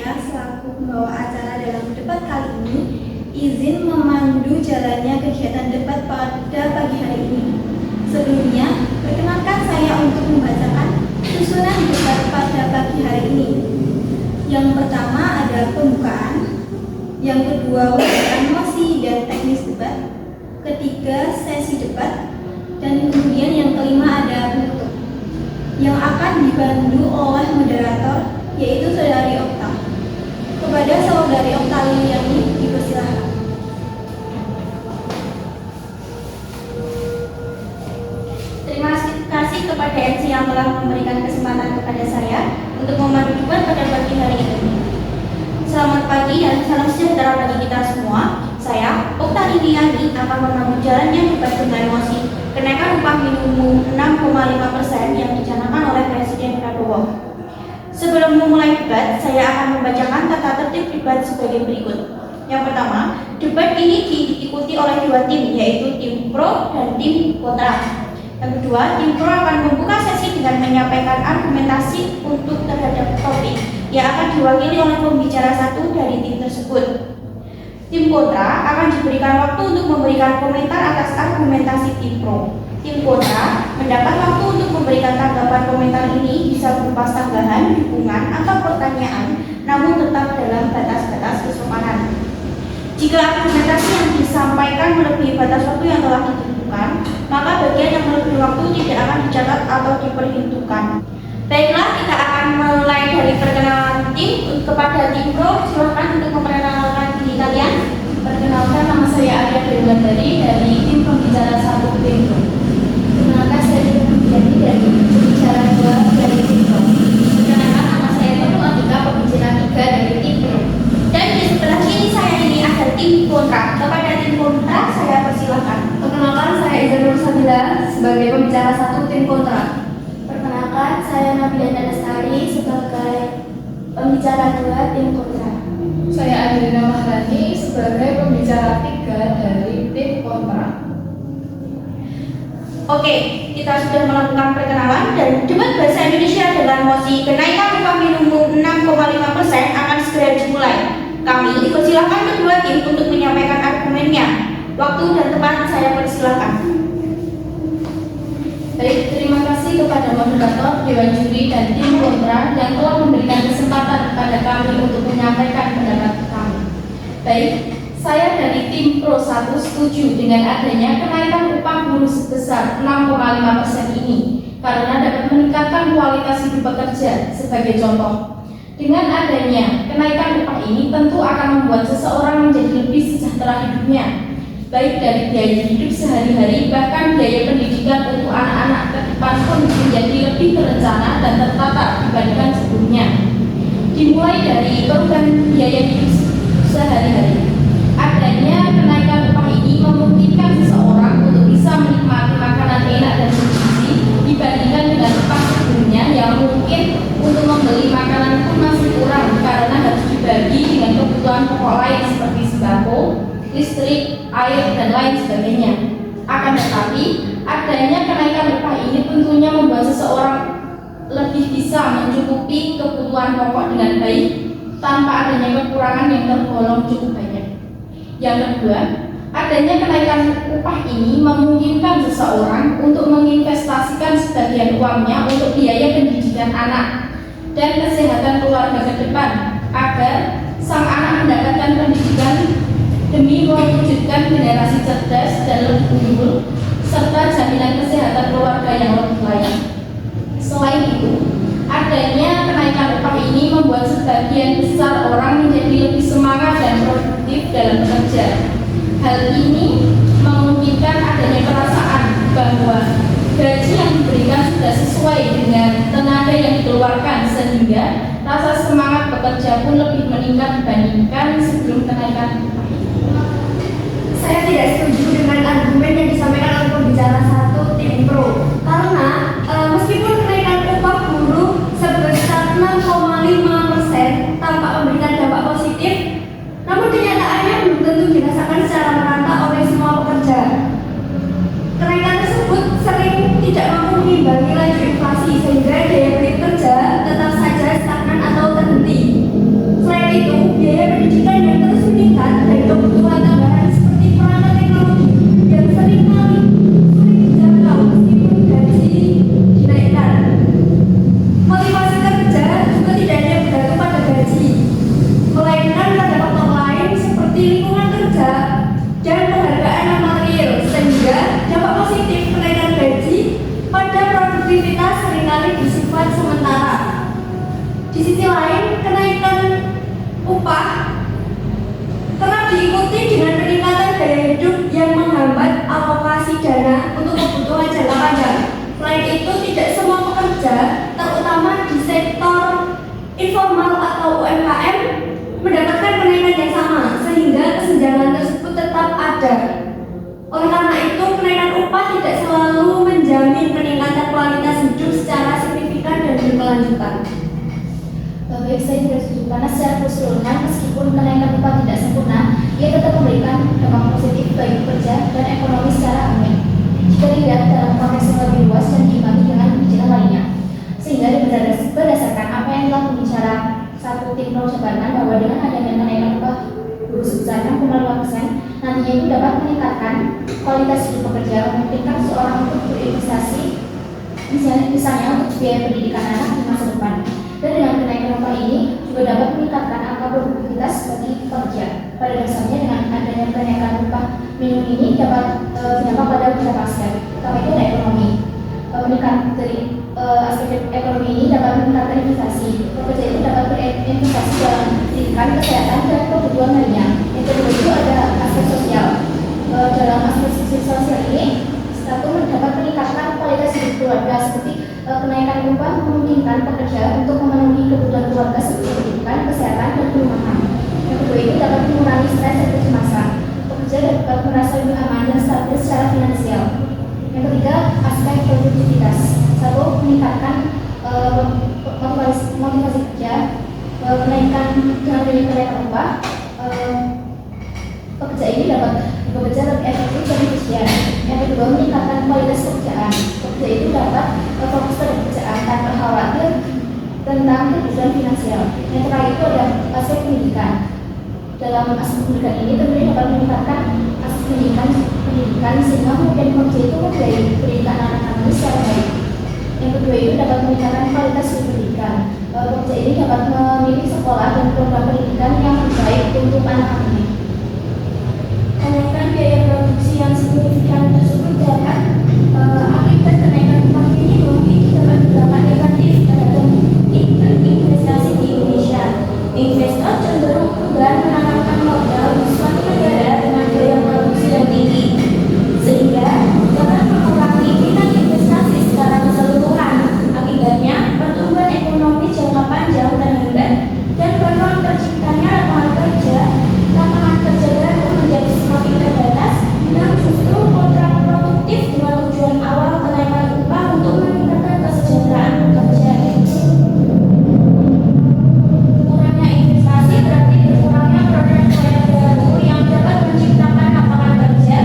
saya selaku pembawa acara dalam debat kali ini izin memandu jalannya kegiatan debat pada pagi hari ini. Sebelumnya, perkenalkan saya untuk membacakan susunan debat pada pagi hari ini. Yang pertama ada pembukaan, yang kedua ulasan mosi dan teknis debat, ketiga sesi debat, dan kemudian yang kelima ada penutup yang akan dipandu oleh moderator, yaitu Saudari Okta. Kepada Saudari Okta Liliani dipersilahkan. Terima kasih kepada MC yang telah memberikan kesempatan kepada saya untuk memandu debat pada pagi hari ini. Selamat pagi dan salam sejahtera bagi kita semua. Saya, Okta Liliani, akan memandu jalannya debat dengan mosi kenaikan upah minimum 6,5% yang dicanangkan oleh Presiden Prabowo. Sebelum memulai debat, saya akan membacakan tata tertib debat sebagai berikut. Yang pertama, debat ini diikuti oleh dua tim, yaitu tim pro dan tim kontra. Yang kedua, tim pro akan membuka sesi dengan menyampaikan argumentasi untuk terhadap topik yang akan diwakili oleh pembicara satu dari tim tersebut. Tim kontra akan diberikan waktu untuk memberikan komentar atas argumentasi tim pro. Tim kontra mendapat waktu untuk memberikan tanggapan komentar ini bisa berupa sanggahan, dukungan, atau pertanyaan, namun tetap dalam batas-batas kesopanan. Jika argumentasi yang disampaikan melebihi batas waktu yang telah ditentukan, maka bagian yang melebihi waktu tidak akan dicatat atau diperhitungkan. Baiklah, kita akan mulai dari perkenalan tim. Kepada tim pro, silakan untuk memperkenalkan diri kalian. Perkenalkan, nama saya Arya Dewi dari tim pembicara 1 tim pro. Perkenalkan, saya Dewi dari pembicara 2 dari tim pro. Perkenalkan, nama saya Tonu Atika, pembicara 3 dari tim pro. Dan di sebelah kiri saya ini ada tim kontra. Kepada tim kontra, saya persilakan. Perkenalkan, saya Izanur Sabila sebagai pembicara 1 tim kontra. Perkenalkan, saya Nabila Lestari sebagai pembicara 2 tim kontra. Saya Adrina Maharani sebagai pembicara 3 dari tim kontra. Oke, kita sudah melakukan perkenalan dan debat bahasa Indonesia dengan mosi kenaikan upah minimum 6,5% akan segera dimulai. Kami persilakan kedua tim untuk menyampaikan argumennya. Waktu dan tempat saya persilakan. Baik, terima kasih kepada moderator, Dewan Juri, dan tim kontra yang telah memberikan kesempatan kepada kami untuk menyampaikan pendapat kami. Baik, saya dari tim Pro 1 setuju dengan adanya kenaikan upah buruh sebesar 6,5% ini karena dapat meningkatkan kualitas hidup pekerja. Sebagai contoh, dengan adanya kenaikan upah ini tentu akan membuat seseorang menjadi lebih sejahtera hidupnya, baik dari biaya hidup sehari-hari bahkan biaya pendidikan untuk anak-anak ke depan pun menjadi lebih terencana dan tertata dibandingkan sebelumnya. Dimulai dari perubahan biaya hidup sehari-hari. Adanya kenaikan upah ini memungkinkan seseorang untuk bisa menikmati makanan enak dan bergizi dibandingkan dengan upah sebelumnya yang mungkin untuk membeli makanan pun masih kurang karena harus dibagi dengan kebutuhan pokok lain seperti sembako, listrik, air, dan lain sebagainya. Akan tetapi, adanya kenaikan upah ini tentunya membuat seseorang lebih bisa mencukupi kebutuhan pokok dengan baik tanpa adanya kekurangan yang tergolong cukup banyak. Yang kedua, adanya kenaikan upah ini memungkinkan seseorang untuk menginvestasikan sebagian uangnya untuk biaya pendidikan anak dan kesehatan keluarga ke depan agar sang anak mendapatkan pendidikan demi mewujudkan generasi cerdas dan lebih unggul serta jaminan kesehatan keluarga yang lebih layak. Selain itu, adanya kenaikan upah ini membuat sebagian besar orang menjadi lebih semangat dan produktif dalam bekerja. Hal ini memungkinkan adanya perasaan bahwa gaji yang diberikan sudah sesuai dengan tenaga yang dikeluarkan sehingga rasa semangat bekerja pun lebih meningkat dibandingkan sebelum kenaikan upah. Saya tidak setuju dengan argumen yang disampaikan oleh pembicara 1 tim pro karena meskipun kenaikan upah buruh sebesar 6,5% tanpa memberikan dampak positif, namun kenyataannya belum tentu dirasakan secara merata oleh semua pekerja. Kenaikan tersebut sering tidak mampu mengimbangi laju inflasi sehingga daya beli pekerja tetap saja stagnan atau terhenti. Selain lain, kenaikan upah kerap diikuti dengan peningkatan gaya hidup yang menghambat alokasi dana untuk kebutuhan jangka panjang. Selain itu, tidak semua pekerja, terutama di sektor informal atau UMKM, mendapatkan kenaikan yang sama, sehingga kesenjangan tersebut tetap ada. Oleh karena itu, kenaikan upah tidak selalu menjamin peningkatan kualitas hidup secara signifikan dan berkelanjutan. Baik, saya tidak setuju karena secara keseluruhan meskipun kenaikan upah tidak sempurna, ia tetap memberikan dampak positif bagi pekerja dan ekonomi secara umum. Jika dilihat dalam konteks yang lebih luas dan diimbangi dengan kebijakan lainnya, sehingga berdasarkan apa yang telah berbicara satu tim pro Jakarta bahwa dengan adanya kenaikan upah guru sebesar 6,5%, nantinya itu dapat meningkatkan kualitas hidup pekerja, memungkinkan seorang untuk berinvestasi, misalnya untuk biaya pendidikan anak di masa depan. Dan dengan kenaikan upah ini juga dapat meningkatkan angka produktivitas bagi pekerja. Pada dasarnya dengan adanya kenaikan upah minimum ini dapat berdampak pada beberapa aspek, terutama itu ada ekonomi. Meningkat dari aspek ekonomi ini dapat meningkatkan investasi. Pekerja itu dapat berinvestasi dalam pendidikan, kesehatan, dan kebutuhan lainnya. Yang kedua itu ada aspek sosial. Dalam aspek sosial ini, satu dapat meningkatkan kualitas hidup keluarga seperti kenaikan upah memungkinkan pekerja untuk memenuhi kebutuhan keluarga seperti pendidikan, kesehatan, dan perumahan. Yang kedua itu dapat mengurangi stres dan kecemasan. Pekerja dapat merasa lebih aman dan stabil secara finansial. Yang ketiga, aspek produktivitas. Satu, meningkatkan motivasi kerja, kenaikan dengan kenaikan upah. Pekerja ini dapat bekerja lebih efektif dan efisien. Yang kedua, meningkatkan kualitas pekerjaan. Pekerja itu dapat fokus pada pekerjaan tanpa khawatir tentang kebutuhan finansial. Yang terakhir itu ada aspek pendidikan. Dalam aspek pendidikan ini tentunya dapat meningkatkan aspek pendidikan sehingga mungkin pekerja itu membiayai pendidikan anak-anak secara baik. Yang kedua itu dapat meningkatkan kualitas pendidikan. Pekerja ini dapat memilih sekolah dan program pendidikan yang terbaik untuk anak-anaknya. Kenaikan biaya produksi yang signifikan tersebut dapat akibat kenaikan upah minimum itu dapat berdampak negatif terhadap iklim investasi di Indonesia. Investor cenderung enggan menanamkan modal di suatu negara dengan biaya produksi yang tinggi, sehingga dapat mengurangi minat investasi secara keseluruhan. Akibatnya, pertumbuhan ekonomi jangka panjang terhambat dan peluang terciptanya lapangan kerja baru menjadi semakin terbatas dan justru kontraproduktif dengan tujuan awal kenaikan upah untuk meningkatkan kesejahteraan pekerja. Kurangnya investasi berarti berkurangnya produk baru yang dapat menciptakan lapangan kerja.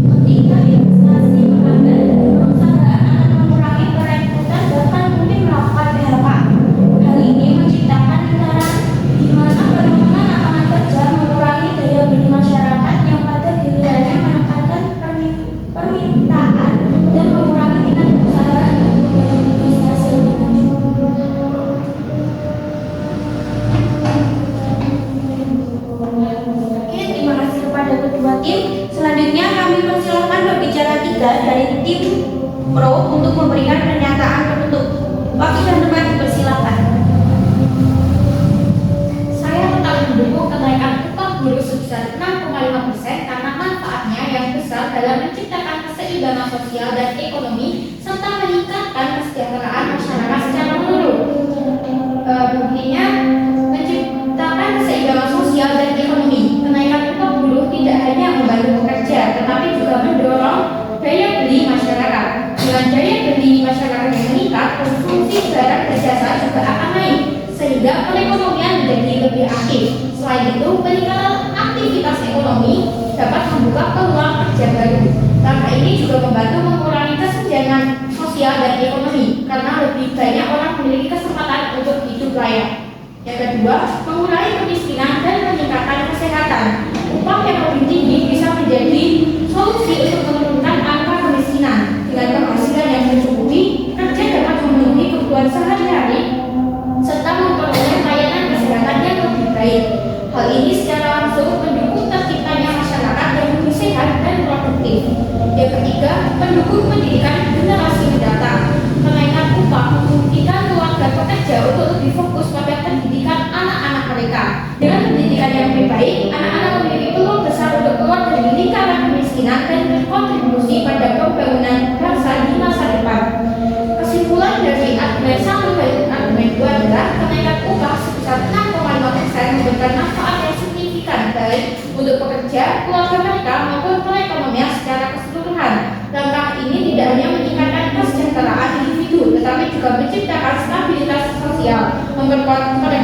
Ketika investasi menghambat, perusahaan akan mengurangi perekrutan bahkan mungkin melakukan PHK. Hal ini menciptakan lingkaran di mana penurunan lapangan kerja mengurangi daya beli masyarakat yang pada gilirannya menekankan permintaan dan mengurangi minat usaha untuk investasi lebih lanjut. Oke, terima kasih kepada kedua tim. Selanjutnya kami persilakan berbicara tiga dari tim pro untuk memberikan pernyataan penutup. Waktu dan tempat dipersilakan. Saya tetap mendukung kenaikan upah guru sebesar 6,5% karena manfaatnya yang besar dalam menciptakan keseimbangan sosial dan ekonomi serta meningkatkan kesejahteraan masyarakat secara menyeluruh. Buktinya menciptakan keseimbangan sosial dan ekonomi. Kenaikan upah guru tidak hanya membantu pekerja, tetapi juga mendorong daya beli masyarakat. Dengan daya beli masyarakat yang meningkat, konsumsi barang dan jasa juga akan naik, sehingga perekonomian menjadi lebih aktif. Selain itu, peningkatan aktivitas ekonomi dapat membuka peluang kerja baru. Langkah ini juga membantu mengurangi kesenjangan sosial dan ekonomi, karena lebih banyak orang memiliki kesempatan untuk hidup layak. Yang kedua, mengurangi kemiskinan dan meningkatkan kesehatan. Upah yang lebih tinggi bisa menjadi solusi untuk menurunkan angka kemiskinan. Dengan penghasilan yang mencukupi, kerja dapat memenuhi kebutuhan sehari-hari serta memperoleh layanan kesehatan yang lebih baik. Hal ini secara langsung mendukung terciptanya masyarakat yang lebih sehat dan produktif. Yang ketiga, mendukung pendidikan generasi mendatang. Kenaikan upah memungkinkan keluarga pekerja untuk lebih fokus pada pendidikan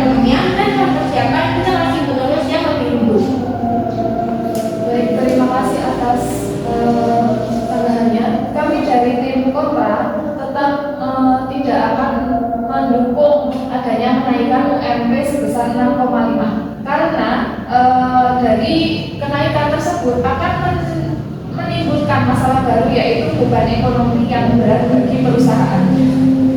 perekonomian dan mempersiapkan generasi penerus yang lebih unggul. Baik, terima kasih atas tanggapannya. Kami dari tim kontra tetap tidak akan mendukung adanya kenaikan UMP sebesar 6,5 karena dari kenaikan tersebut akan menimbulkan masalah baru, yaitu beban ekonomi yang berat bagi perusahaan.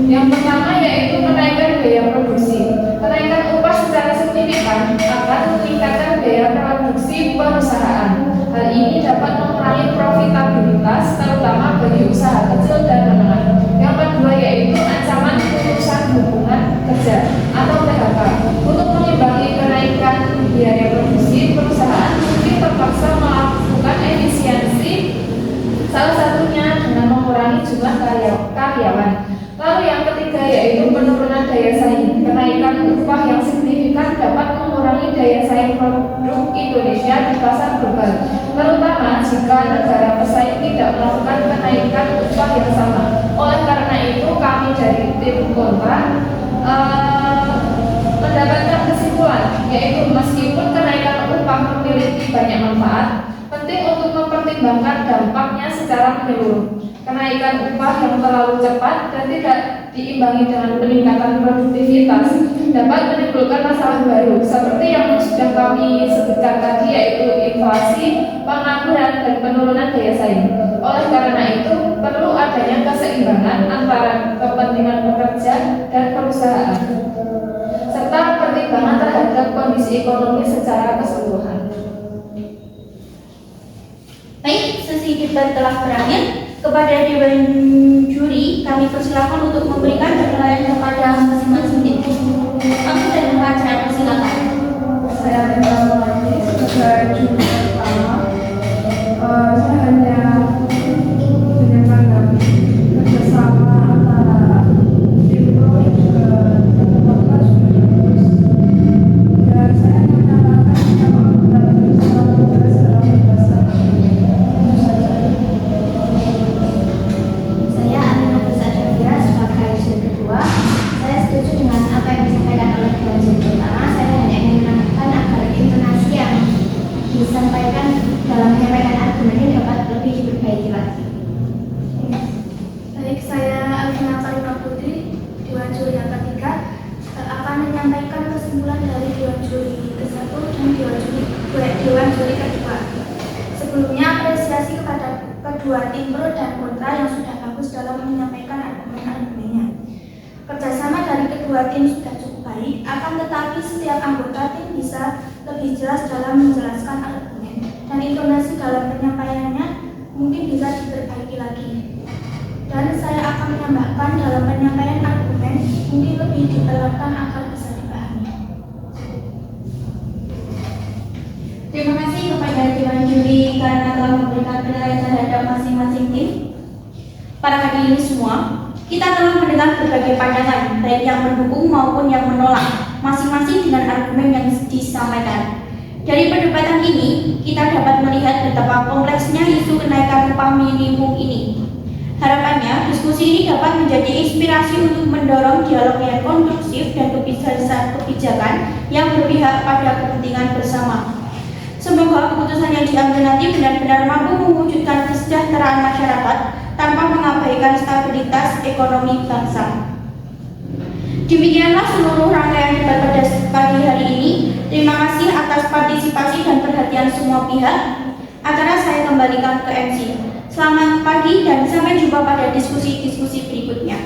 Yang pertama yaitu kenaikan biaya produksi. Kenaikan upah secara signifikan akan meningkatkan biaya produksi perusahaan. Hal ini dapat mengurangi profitabilitas terutama bagi usaha kecil dan menengah. Yang kedua yaitu ancaman pemutusan hubungan kerja atau PHK. Untuk mengimbangi kenaikan biaya produksi, perusahaan mungkin terpaksa melakukan efisiensi, salah satunya dengan mengurangi jumlah karyawan. Lalu yang ketiga yaitu penurunan daya saing. Kenaikan upah yang signifikan dapat mengurangi daya saing produk Indonesia di pasar global, terutama jika negara pesaing tidak melakukan kenaikan upah yang sama. Oleh karena itu kami dari tim kontra mendapatkan kesimpulan yaitu meskipun kenaikan upah memiliki banyak manfaat, penting untuk mempertimbangkan dampaknya secara menyeluruh. Kenaikan upah yang terlalu cepat dan tidak diimbangi dengan peningkatan produktivitas dapat menimbulkan masalah baru seperti yang sudah kami sebutkan tadi, yaitu inflasi, pengangguran, dan penurunan daya saing. Oleh karena itu perlu adanya keseimbangan antara kepentingan pekerja dan perusahaan serta pertimbangan terhadap kondisi ekonomi secara keseluruhan. Baik, sesi debat telah berakhir. Kepada Dewan Juri, kami persilakan untuk memberikan penilaian kepada masing-masing tim. Kami dan pembacaan persilakan. Saya minta lagi sebagai juri pertama, saya hanya menyampaikan kerjasama antara tim pro dan juga kontra sudah bagus, dan saya menyatakan kalau kita bisa tugas dalam pembahasan itu saja. Saya Amina Nisa Syafira sebagai juri kedua. Saya setuju dengan apa yang disampaikan oleh Dewan Juri pertama. Saya hanya ingin menambahkan agar intonasi yang disampaikan dalam menyampaikan argumen ini dapat lebih diperbaiki lagi. Baik, saya Alvina Karima Putri, Dewan Juri yang ketiga, akan menyampaikan kesimpulan dari Dewan Juri ke-1 dan Dewan Juri kedua. Sebelumnya, apresiasi kepada kedua tim pro dan kontra yang sudah bagus dalam menyampaikan argumen-argumennya. Kerjasama dari kedua tim sudah cukup baik, akan tetapi setiap anggota tim bisa lebih jelas dalam menjelaskan argumen, dan intonasi dalam penyampaiannya mungkin bisa diperbaiki lagi. Dan saya akan menambahkan dalam penyampaian argumen mungkin lebih diterapkan agar bisa dipahami. Terima kasih kepada Dewan Juri karena telah memberikan penilaian terhadap masing-masing tim. Para hadirin semua, kita telah mendengar berbagai pandangan, baik yang mendukung maupun yang menolak, masing-masing dengan argumen yang disampaikan. Dari perdebatan ini, kita dapat melihat betapa kompleksnya isu kenaikan upah minimum ini. Harapannya, diskusi ini dapat menjadi inspirasi untuk mendorong dialog yang kondusif dan kebijakan yang berpihak pada kepentingan bersama. Semoga keputusan yang diambil nanti benar-benar mampu mewujudkan kesejahteraan masyarakat tanpa mengabaikan stabilitas ekonomi bangsa. Demikianlah seluruh rangkaian debat pada pagi hari ini. Terima kasih atas partisipasi dan perhatian semua pihak. Acara saya kembalikan ke MC. Selamat pagi dan sampai jumpa pada diskusi-diskusi berikutnya.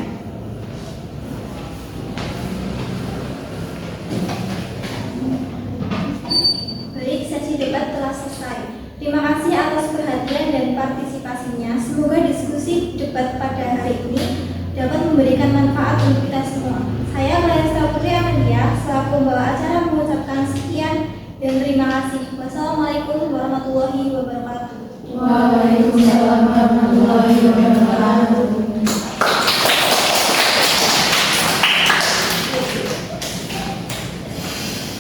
Baik, sesi debat telah selesai. Terima kasih atas perhatian dan partisipasinya. Semoga diskusi debat pada hari ini dapat memberikan manfaat untuk kita semua. Saya Maria Putri Amelia, selaku pembawa acara mengucapkan sekian dan terima kasih. Wassalamualaikum warahmatullahi wabarakatuh. Waalaikumsalam.